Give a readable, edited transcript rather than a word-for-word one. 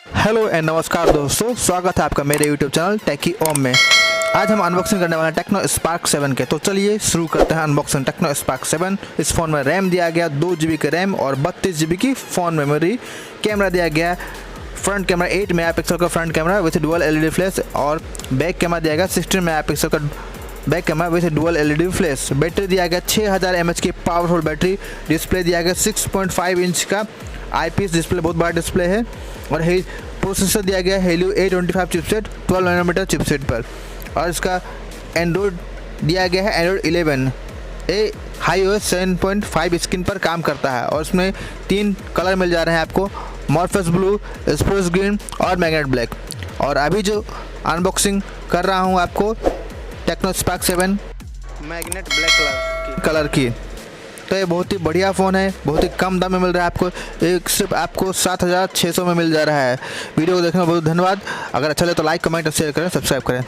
Hello and नमस्कार दोस्तों, स्वागत है आपका मेरे यूट्यूब चैनल टेकी ओम में। आज हम अनबॉक्सिंग करने वाले हैं टेक्नो स्पार्क 7 के। तो चलिए शुरू करते हैं अनबॉक्सिंग। टेक्नो स्पार्क 7, इस फ़ोन में रैम दिया गया 2 GB की रैम और 32 GB की फ़ोन मेमोरी। कैमरा दिया गया फ्रंट कैमरा 8 मेगापिक्सल का front camera with dual LED flash और बैक कैमरा दिया गया 16 मेगापिक्सल का back camera with dual LED flash. Battery दिया गया 6000 mAh की पावरफुल बैटरी। डिस्प्ले दिया गया 6.5 इंच का IPS डिस्प्ले, बहुत बड़ा डिस्प्ले है। और प्रोसेसर दिया गया Helio A25 chipset 12 nanometre chipset पर। और इसका एंड्रॉयड दिया गया है एंड्रॉयड 11 iOS 7.5 स्क्रीन पर काम करता है। और इसमें 3 कलर मिल जा रहे हैं आपको, मॉर्फस ब्लू, स्पोर्ट्स ग्रीन और मैग्नेट ब्लैक। और अभी जो अनबॉक्सिंग कर रहा हूँ आपको Tecno Spark 7 magnet black colour की। तो ये बहुत ही बढ़िया फ़ोन है, बहुत ही कम दाम में मिल रहा है आपको। एक सिर्फ आपको 7600 में मिल जा रहा है। वीडियो को देखने में बहुत धन्यवाद। अगर अच्छा लगे तो लाइक, कमेंट और शेयर करें, सब्सक्राइब करें।